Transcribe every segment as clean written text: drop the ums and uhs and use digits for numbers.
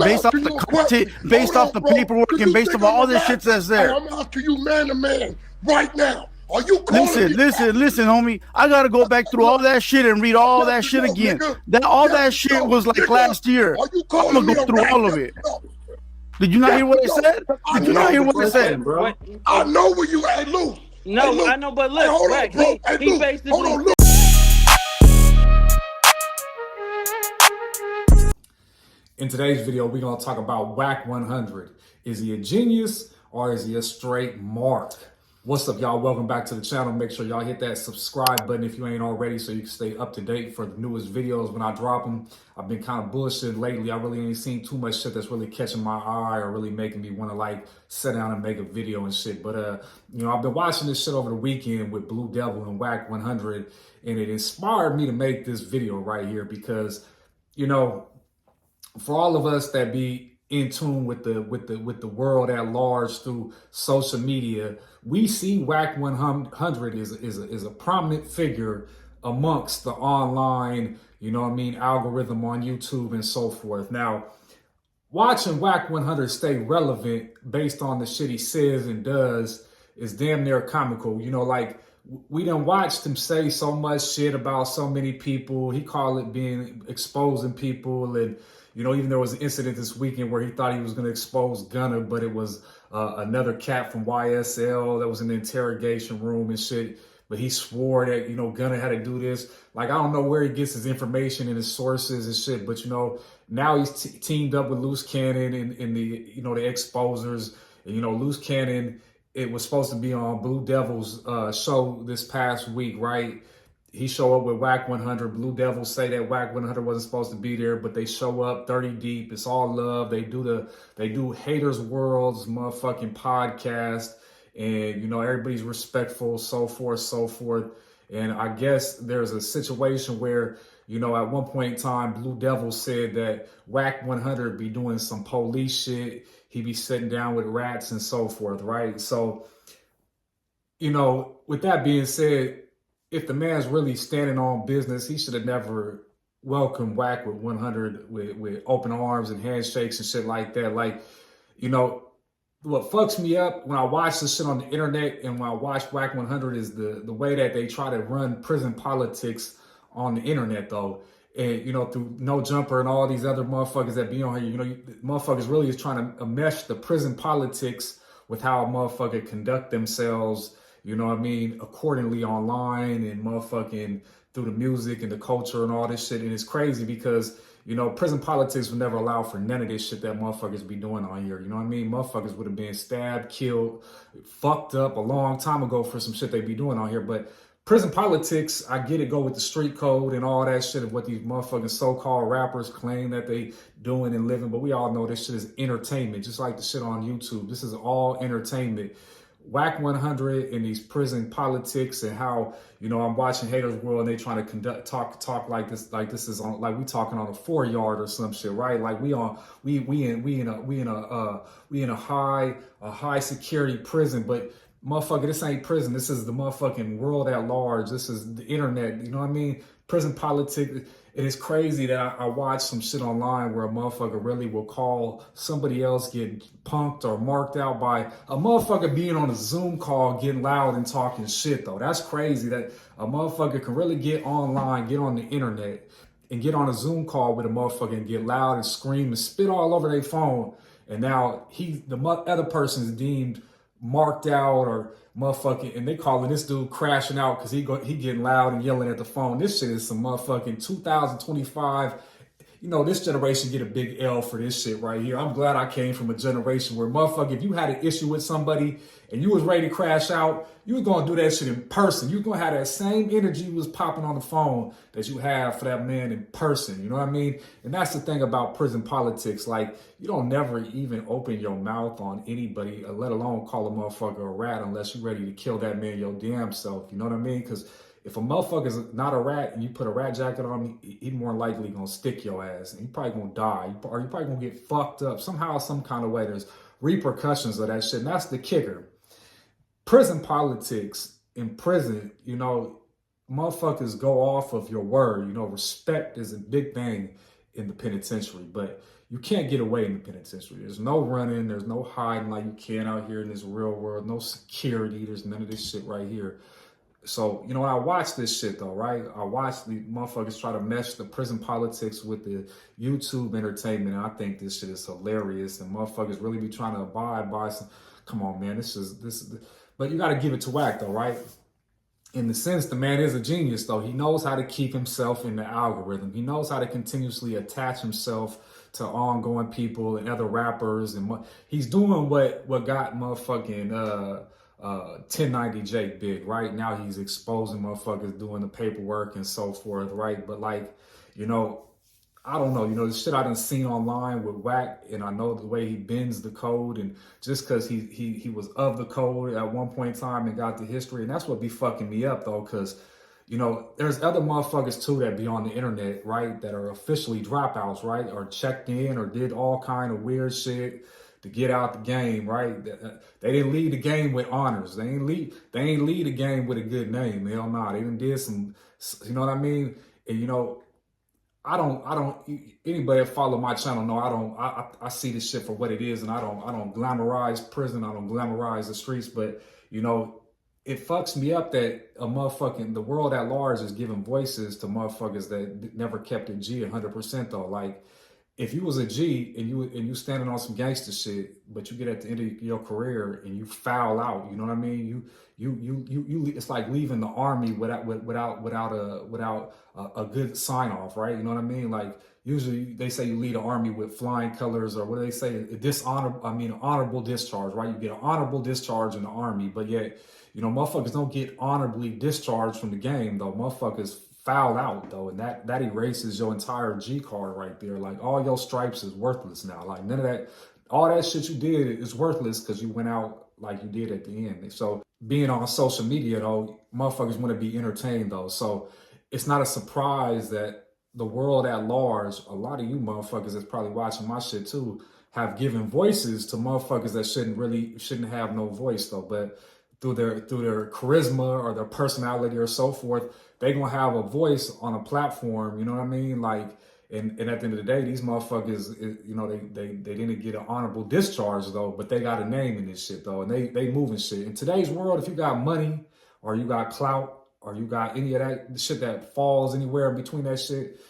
based off the content, based off the paperwork, and based off all this shit that's there. I'm asking you man to man right now. Are you calling Listen, homie. I gotta go back through all that shit and read all that shit again. That shit was like last year. I'm gonna go through all of it. Did you not hear what I said? Did you not hear what I said, bro? I know where you at, Lou. No, hey, I know, but look, Wack, he basically. Hold on, look. In today's video, we're going to talk about Wack 100. Is he a genius or is he a straight mark? What's up, y'all? Welcome back to the channel. Make sure y'all hit that subscribe button if you ain't already so you can stay up to date for the newest videos when I drop them. I've been kind of bullshit lately. I really ain't seen too much shit that's really catching my eye or really making me want to like sit down and make a video and shit. But, you know, I've been watching this shit over the weekend with Blue Devil and Wack 100, and it inspired me to make this video right here because, you know, for all of us that be in tune with the world at large through social media, we see Wack 100 is a prominent figure amongst the online, you know what I mean, algorithm on YouTube and so forth. Now, watching Wack 100 stay relevant based on the shit he says and does is damn near comical. You know, like, we done watched him say so much shit about so many people. He called it being exposing people, and you know, even there was an incident this weekend where he thought he was going to expose Gunna, but it was another cat from YSL that was in the interrogation room and shit. But he swore that, you know, Gunna had to do this. Like, I don't know where he gets his information and his sources and shit, but, you know, now he's teamed up with Loose Cannon in the, you know, the exposers. And, you know, Loose Cannon, it was supposed to be on Blue Devil's show this past week, right? He show up with Wack 100. Blue Devils say that Wack 100 wasn't supposed to be there, but they show up 30 deep. It's all love. They do Haters World's motherfucking podcast, and you know, everybody's respectful, so forth. And I guess there's a situation where, you know, at one point in time, Blue Devil said that Wack 100 be doing some police shit. He be sitting down with rats and so forth, right? So, you know, with that being said, if the man's really standing on business, he should have never welcomed Wack with 100 with open arms and handshakes and shit like that. Like, you know, what fucks me up when I watch this shit on the internet and when I watch Wack 100 is the way that they try to run prison politics on the internet, though. And, you know, through No Jumper and all these other motherfuckers that be on here, you know, motherfuckers really is trying to mesh the prison politics with how a motherfucker conduct themselves, you know what I mean, accordingly online and motherfucking through the music and the culture and all this shit. And it's crazy because, you know, prison politics would never allow for none of this shit that motherfuckers be doing on here. You know what I mean? Motherfuckers would have been stabbed, killed, fucked up a long time ago for some shit they be doing on here. But prison politics, I get it, go with the street code and all that shit of what these motherfucking so-called rappers claim that they doing and living. But we all know this shit is entertainment, just like the shit on YouTube. This is all entertainment. Wack 100 in these prison politics and how, you know, I'm watching Haters World and they trying to talk like this is on, like we talking on a 4-yard or some shit, right? Like we in a high security prison, but motherfucker, this ain't prison. This is the motherfucking world at large. This is the internet. You know what I mean? Prison politics. It is crazy that I watch some shit online where a motherfucker really will call somebody else getting punked or marked out by a motherfucker being on a Zoom call, getting loud and talking shit, though. That's crazy that a motherfucker can really get online, get on the internet, and get on a Zoom call with a motherfucker and get loud and scream and spit all over their phone. And now the other person is deemed marked out or motherfucking, and they calling this dude crashing out because he getting loud and yelling at the phone. This shit is some motherfucking 2025. You know, this generation get a big L for this shit right here. I'm glad I came from a generation where motherfucker, if you had an issue with somebody and you was ready to crash out, you was gonna do that shit in person. You was gonna have that same energy you was popping on the phone that you have for that man in person. You know what I mean? And that's the thing about prison politics. Like, you don't never even open your mouth on anybody, let alone call a motherfucker a rat unless you're ready to kill that man your damn self. You know what I mean? Because if a motherfucker's not a rat and you put a rat jacket on him, he more likely gonna stick your ass and you probably gonna die, or you probably gonna get fucked up somehow, some kind of way. There's repercussions of that shit, and that's the kicker. Prison politics in prison, you know, motherfuckers go off of your word. You know, respect is a big thing in the penitentiary, but you can't get away in the penitentiary. There's no running, there's no hiding like you can out here in this real world, no security, there's none of this shit right here. So, you know, when I watch this shit though, right? I watch the motherfuckers try to mesh the prison politics with the YouTube entertainment, and I think this shit is hilarious, and motherfuckers really be trying to abide by some, come on, man, but you gotta give it to Wack though, right? In the sense, the man is a genius though. He knows how to keep himself in the algorithm. He knows how to continuously attach himself to ongoing people and other rappers, and he's doing what got motherfucking 1090 Jake big, right? Now he's exposing motherfuckers doing the paperwork and so forth, right? But like, you know, I don't know, you know, the shit I done seen online with Wack, and I know the way he bends the code, and just because he was of the code at one point in time and got the history, and that's what be fucking me up though, because, you know, there's other motherfuckers too that be on the internet, right, that are officially dropouts, right, or checked in or did all kind of weird shit to get out the game, right? They didn't lead the game with honors. They ain't lead the game with a good name. Hell nah. They done did some, you know what I mean? And you know, I don't, anybody that follow my channel know I see this shit for what it is, and I don't glamorize prison, I don't glamorize the streets, but you know, it fucks me up that the world at large is giving voices to motherfuckers that never kept it G 100% though. Like, if you was a G and you standing on some gangster shit, but you get at the end of your career and you foul out, you know what I mean? You it's like leaving the army without a good sign off, right? You know what I mean? Like, usually they say you lead an army with flying colors, or what do they say? An honorable discharge, right? You get an honorable discharge in the army, but yet, you know, motherfuckers don't get honorably discharged from the game though. Motherfuckers foul out though, and that erases your entire G card right there. Like, all your stripes is worthless now. Like, none of that, all that shit you did is worthless because you went out like you did at the end. So being on social media though, motherfuckers want to be entertained though. So it's not a surprise that the world at large, a lot of you motherfuckers that's probably watching my shit too, have given voices to motherfuckers that shouldn't have no voice though. But through their charisma or their personality or so forth, they gonna have a voice on a platform, you know what I mean? Like, and at the end of the day, these motherfuckers, you know, they didn't get an honorable discharge though, but they got a name in this shit though, and they moving shit. In today's world, if you got money or you got clout or you got any of that shit that falls anywhere in between that shit,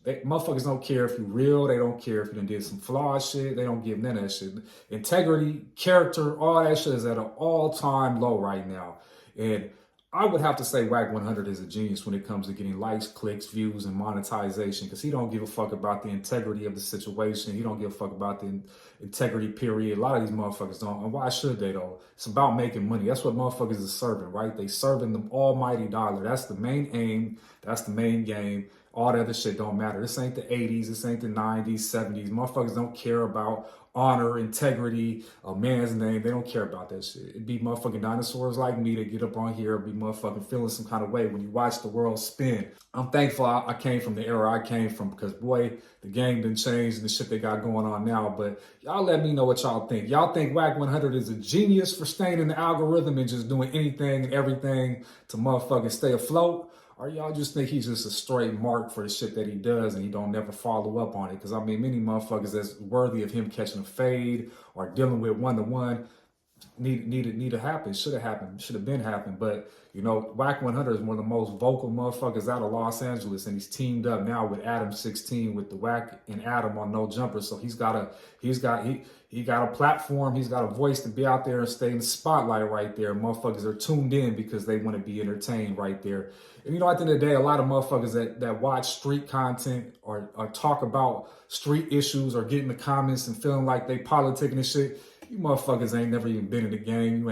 motherfuckers don't care if you real. They don't care if you done did some flawed shit. They don't give none of that shit. Integrity, character, all that shit is at an all-time low right now. And I would have to say Wack 100 is a genius when it comes to getting likes, clicks, views, and monetization, because he don't give a fuck about the integrity of the situation. He don't give a fuck about the integrity, period. A lot of these motherfuckers don't. And why should they though? It's about making money. That's what motherfuckers is serving, right? They serving the almighty dollar. That's the main aim. That's the main game. All the other shit don't matter. This ain't the 80s. This ain't the 90s, 70s. Motherfuckers don't care about honor, integrity, a man's name. They don't care about that shit. It'd be motherfucking dinosaurs like me that get up on here and be motherfucking feeling some kind of way when you watch the world spin. I'm thankful I came from the era I came from, because boy, the game done changed and the shit they got going on now. But y'all let me know what y'all think. Y'all think Wack 100 is a genius for staying in the algorithm and just doing anything and everything to motherfucking stay afloat? Or y'all just think he's just a straight mark for the shit that he does and he don't never follow up on it? Because I mean, many motherfuckers that's worthy of him catching a fade or dealing with one-to-one need to happen, should have been happened. But you know, Wack 100 is one of the most vocal motherfuckers out of Los Angeles, and he's teamed up now with Adam 16 with the Wack and Adam on No Jumper. So he got a platform, he's got a voice to be out there and stay in the spotlight right there. Motherfuckers are tuned in because they want to be entertained right there. And you know, at the end of the day, a lot of motherfuckers that watch street content or talk about street issues or get in the comments and feeling like they politicking and shit, you motherfuckers ain't never even been in the game.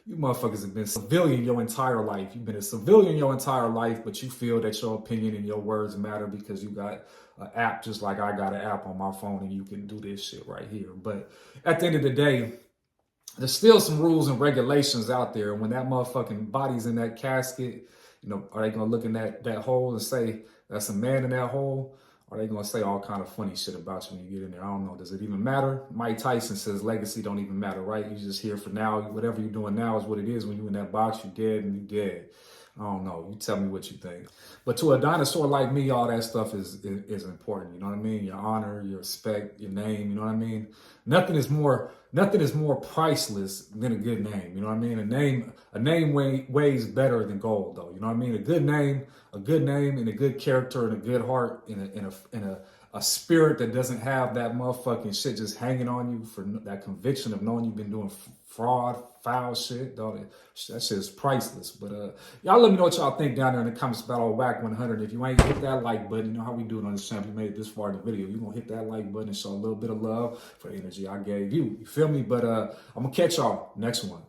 You motherfuckers have been civilian your entire life. You've been a civilian your entire life, but you feel that your opinion and your words matter because you got an app just like I got an app on my phone and you can do this shit right here. But at the end of the day, there's still some rules and regulations out there. And when that motherfucking body's in that casket, you know, are they gonna look in that hole and say that's a man in that hole? Or are they gonna say all kind of funny shit about you when you get in there? I don't know. Does it even matter? Mike Tyson says legacy don't even matter, right? You just here for now. Whatever you're doing now is what it is. When you're in that box, you're dead and you're dead. I don't know. You tell me what you think. But to a dinosaur like me, all that stuff is important. You know what I mean? Your honor, your respect, your name. You know what I mean? Nothing is more priceless than a good name. You know what I mean? A name weighs better than gold, though. You know what I mean? A good name, and a good character, and a good heart, and a spirit that doesn't have that motherfucking shit just hanging on you for that conviction of knowing you've been doing fraud, foul shit. That shit is priceless. But y'all let me know what y'all think down there in the comments about old Wack 100. If you ain't hit that like button, you know how we do it on this channel. If you made it this far in the video, you're going to hit that like button and show a little bit of love for the energy I gave you. You feel me? But I'm going to catch y'all next one.